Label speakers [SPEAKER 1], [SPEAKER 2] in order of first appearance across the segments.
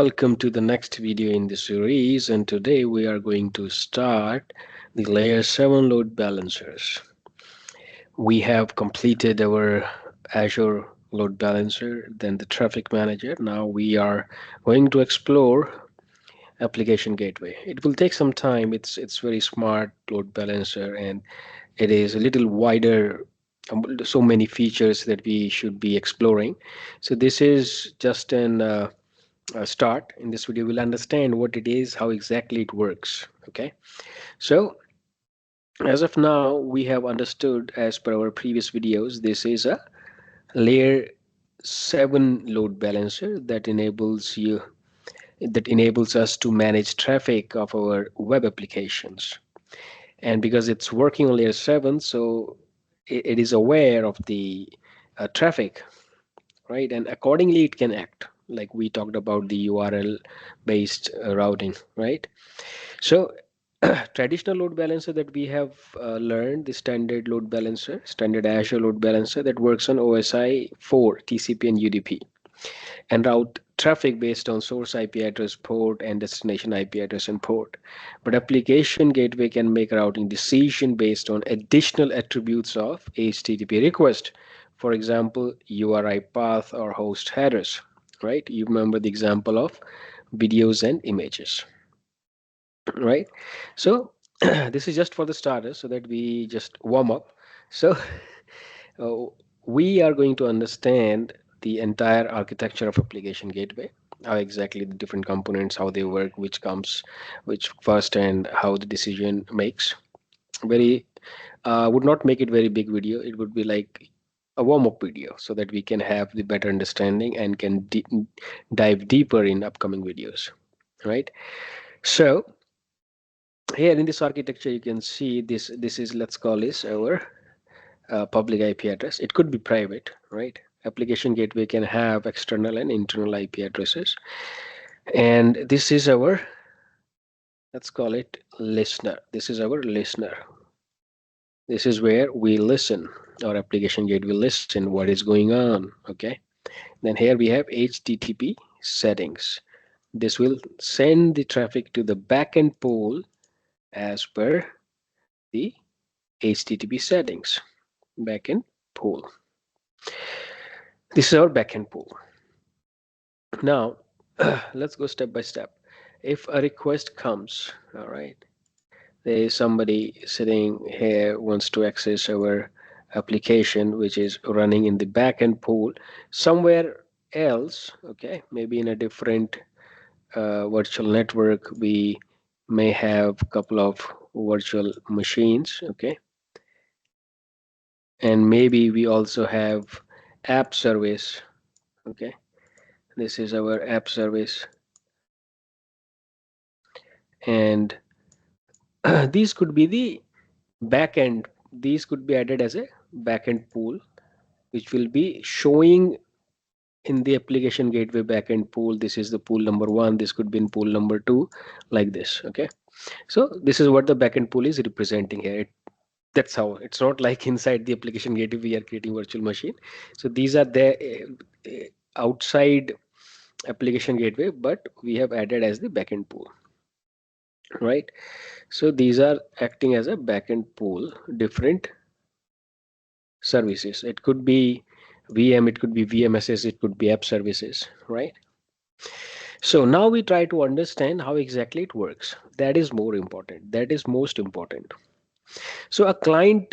[SPEAKER 1] Welcome to the next video in the series, and today we are going to start the layer 7 load balancers. We have completed our Azure load balancer, then the traffic manager. Now we are going to explore application gateway. It will take some time. It's very smart load balancer, and it is a little wider, so many features that we should be exploring. So this is just an start. In this video we'll understand what it is, how exactly it works. Okay, so as of now we have understood, as per our previous videos, this is a layer 7 load balancer that enables us to manage traffic of our web applications. And because it's working on layer 7, so it is aware of the traffic, right? And accordingly it can act, like we talked about the URL based routing, right? So traditional load balancer that we have learned, the standard load balancer, standard Azure load balancer that works on OSI 4, TCP and UDP, and route traffic based on source IP address, port, and destination IP address and port. But application gateway can make routing decision based on additional attributes of HTTP request. For example, URI path or host headers, right? You remember the example of videos and images, right? So this is just for the starters so that we just warm up. So uh, we are going to understand the entire architecture of application gateway, how exactly the different components, how they work, which comes which first, and how the decision makes. Very would not make it very big video. It would be like a warm-up video so that we can have the better understanding and can dive deeper in upcoming videos, right? So here in this architecture you can see this is, let's call this our public IP address. It could be private, right? Application gateway can have external and internal IP addresses. And this is our, let's call it listener. This is our listener. This is where we listen. Our application gateway listen what is going on. Okay. Then here we have HTTP settings. This will send the traffic to the backend pool as per the HTTP settings. Backend pool. This is our backend pool. Now, let's go step by step. If a request comes, all right, there is somebody sitting here wants to access our application which is running in the backend pool somewhere else, okay, maybe in a different virtual network. We may have a couple of virtual machines, okay, and maybe we also have app service, okay. This is our app service, and these could be the backend. These could be added as a backend pool, which will be showing in the application gateway backend pool. This is the pool number 1. This could be in pool number 2, like this. Okay, so this is what the backend pool is representing here. That's how it's not like inside the application gateway we are creating virtual machine. So these are the outside application gateway, but we have added as the backend pool, right? So these are acting as a backend pool, different services. It could be VM, it could be VMSs, it could be app services, right? So now we try to understand how exactly it works. That is more important. That is most important. So a client,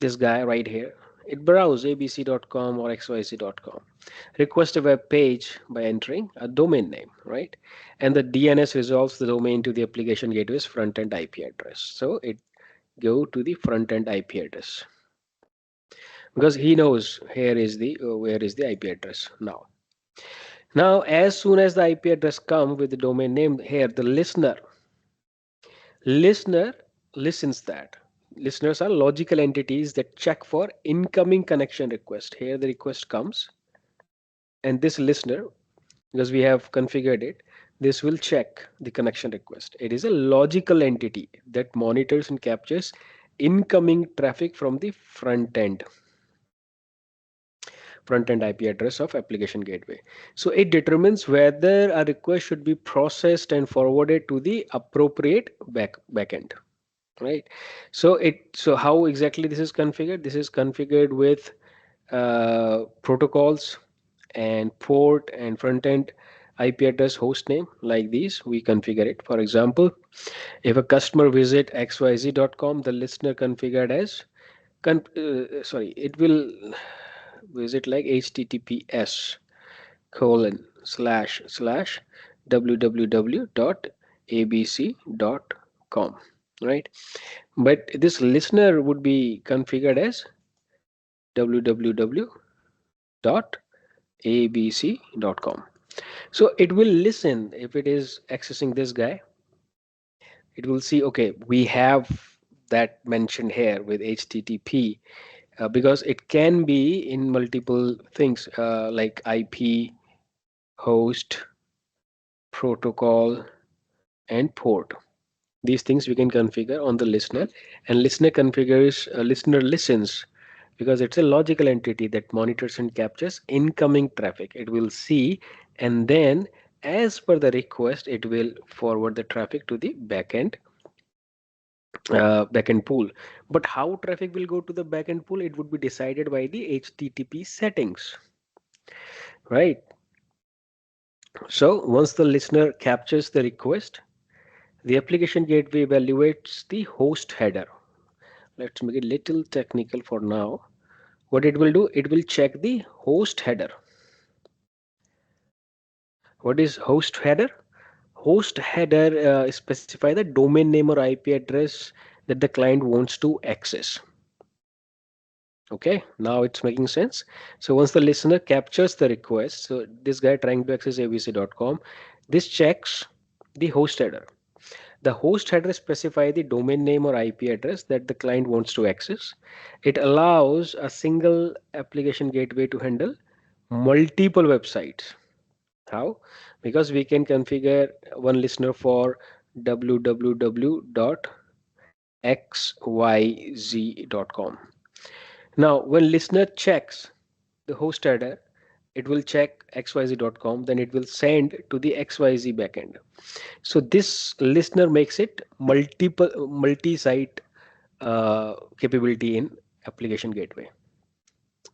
[SPEAKER 1] this guy right here, it browse abc.com or xyz.com, request a web page by entering a domain name, right? And the DNS resolves the domain to the application gateway's front-end IP address. So it go to the front-end IP address because he knows here is the where is the IP address now. Now, as soon as the IP address come with the domain name, here the listener listens that. Listeners are logical entities that check for incoming connection request. Here the request comes, and this listener, because we have configured it, this will check the connection request. It is a logical entity that monitors and captures incoming traffic from the front end. front-end IP address of application gateway. So it determines whether a request should be processed and forwarded to the appropriate backend, right? So how exactly this is configured? This is configured with protocols and port and front-end IP address host name like these. We configure it. For example, if a customer visit xyz.com, the listener configured as it will visit like https colon slash slash www.abc.com, right? But this listener would be configured as www.abc.com. So it will listen if it is accessing this guy. It will see, okay, we have that mentioned here with HTTP, because it can be in multiple things, like IP, host, protocol, and port. These things we can configure on the listener, and listener listens because it's a logical entity that monitors and captures incoming traffic. It will see, and then as per the request, it will forward the traffic to the backend pool. But how traffic will go to the backend pool, it would be decided by the HTTP settings, right? So once the listener captures the request, the application gateway evaluates the host header. Let's make it little technical for now. What it will do, it will check the host header. What is host header? Host header specify the domain name or IP address that the client wants to access. Okay, now it's making sense. So once the listener captures the request, so this guy trying to access abc.com, this checks the host header. The host header specify the domain name or IP address that the client wants to access. It allows a single application gateway to handle multiple websites. How? Because we can configure one listener for www.xyz.com. Now, when listener checks the host header, it will check xyz.com, then it will send to the xyz backend. So this listener makes it multi-site capability in application gateway,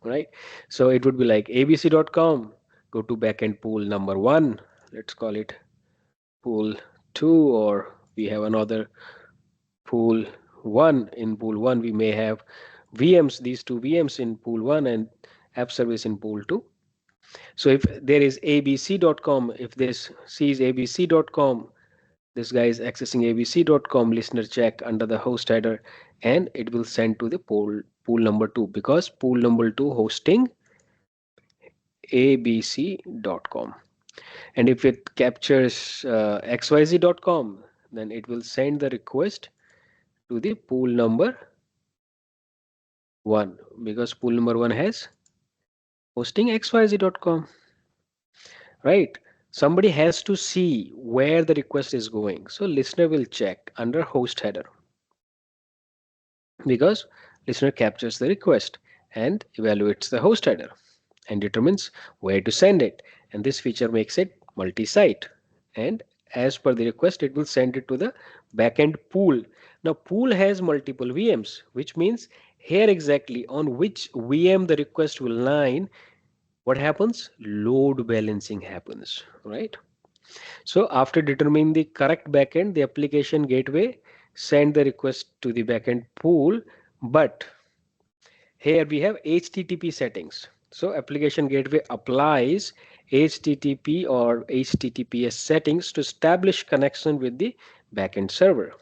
[SPEAKER 1] right? So it would be like abc.com, go to backend pool number one, let's call it pool two, or we have another pool one. In pool one, we may have VMs, these two VMs in pool one and app service in pool two. So if there is abc.com, if this sees abc.com, this guy is accessing abc.com, listener check under the host header, and it will send to the pool number two, because pool number two hosting abc.com. And if it captures xyz.com, then it will send the request to the pool number one, because pool number one has hosting xyz.com, right? Somebody has to see where the request is going, so listener will check under host header, because listener captures the request and evaluates the host header and determines where to send it, and this feature makes it multi-site, and as per the request it will send it to the backend pool. Now pool has multiple VMs, which means here exactly on which VM the request will line, what happens? Load balancing happens, right? So after determining the correct backend, the application gateway send the request to the backend pool. But here we have HTTP settings. So application gateway applies HTTP or HTTPS settings to establish connection with the backend server.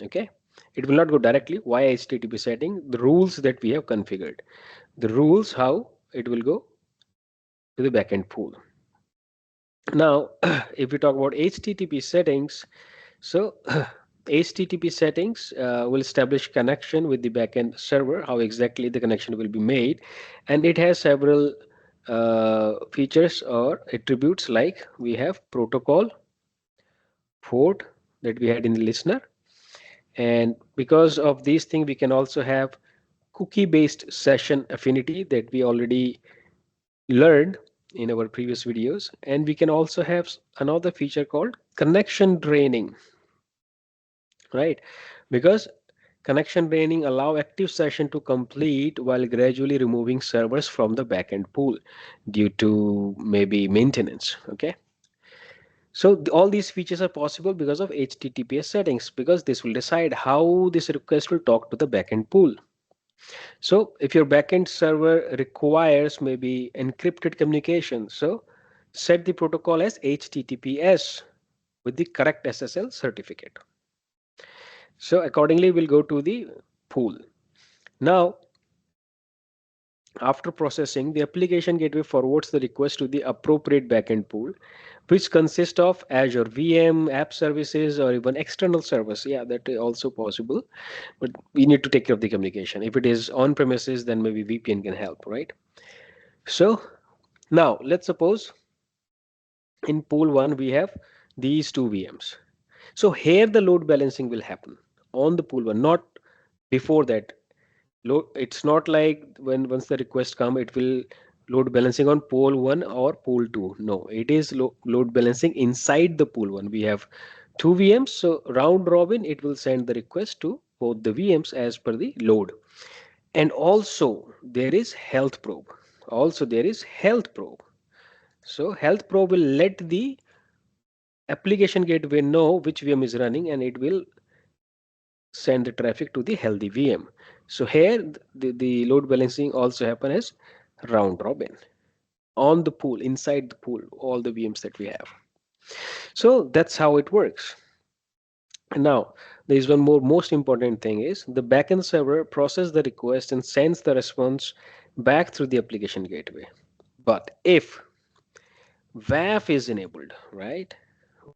[SPEAKER 1] Okay, it will not go directly. Why HTTP setting? The rules that we have configured. The rules how it will go to the backend pool. Now, if we talk about HTTP settings, so HTTP settings will establish connection with the backend server, how exactly the connection will be made, and it has several features or attributes, like we have protocol, port that we had in the listener, and because of these things we can also have cookie based session affinity that we already learned in our previous videos. And we can also have another feature called connection draining, right? Because connection draining allow active session to complete while gradually removing servers from the backend pool due to maybe maintenance. Okay. So all these features are possible because of HTTPS settings, because this will decide how this request will talk to the backend pool. So if your backend server requires maybe encrypted communication, so set the protocol as HTTPS with the correct SSL certificate. So accordingly, we'll go to the pool. Now, after processing, the application gateway forwards the request to the appropriate backend pool, which consists of Azure VM, app services, or even external servers. Yeah, that is also possible, but we need to take care of the communication. If it is on premises, then maybe VPN can help, right? So now let's suppose in pool one we have these two VMs. So here the load balancing will happen on the pool one, not before that. It's not like when once the request come, it will load balancing on pool one or pool two. No, it is load balancing inside the pool one. We have two VMs, so round robin it will send the request to both the VMs as per the load. And also there is health probe. Also there is health probe. So health probe will let the application gateway know which VM is running, and it will send the traffic to the healthy VM. So here the load balancing also happen as round robin on the pool, inside the pool, all the VMs that we have. So that's how it works. And now there is one more most important thing is the backend server processes the request and sends the response back through the application gateway. But if WAF is enabled, right?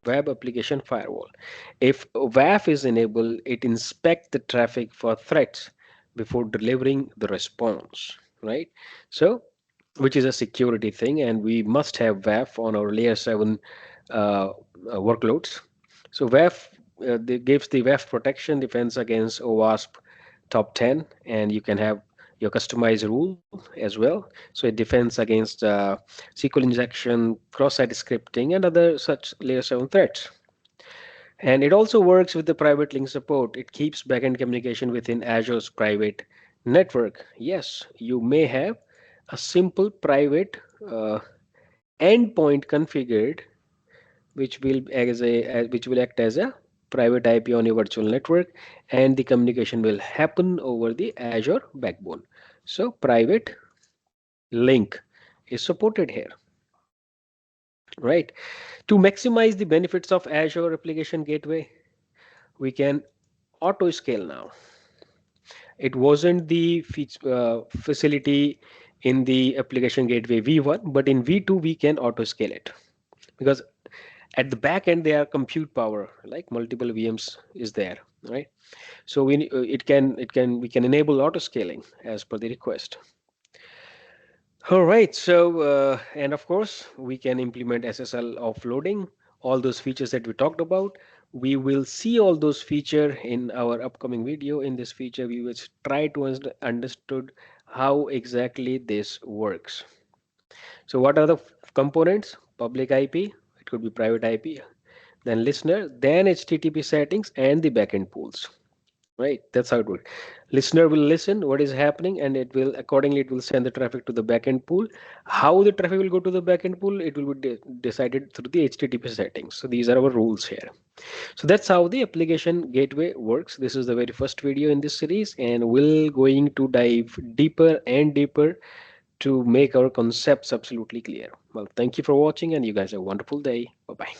[SPEAKER 1] Web application firewall. If WAF is enabled, it inspects the traffic for threats before delivering the response, right? So, which is a security thing, and we must have WAF on our layer 7 workloads. So WAF gives the WAF protection defense against OWASP top 10, and you can have your customized rule as well. So it defends against SQL injection, cross-site scripting, and other such layer 7 threats. And it also works with the private link support. It keeps backend communication within Azure's private network. Yes, you may have a simple private endpoint configured, which will act as a private IP on your virtual network, and the communication will happen over the Azure backbone. So private link is supported here, right? To maximize the benefits of Azure Application Gateway, we can auto scale now. It wasn't the facility in the application gateway V1, but in V2 we can auto scale it, because at the back end there are compute power, like multiple VMs is there, right? So we can enable auto scaling as per the request. All right, so and of course we can implement SSL offloading, all those features that we talked about. We will see all those feature in our upcoming video. In this feature, we will try to understood how exactly this works. So what are the components? Public IP, it could be private IP, then listener, then HTTP settings, and the backend pools. Right, that's how it works. Listener will listen what is happening, and it will accordingly it will send the traffic to the backend pool. How the traffic will go to the backend pool, it will be decided through the HTTP settings. So these are our rules here. So that's how the application gateway works. This is the very first video in this series, and we're going to dive deeper and deeper to make our concepts absolutely clear. Well, thank you for watching, and you guys have a wonderful day. Bye bye.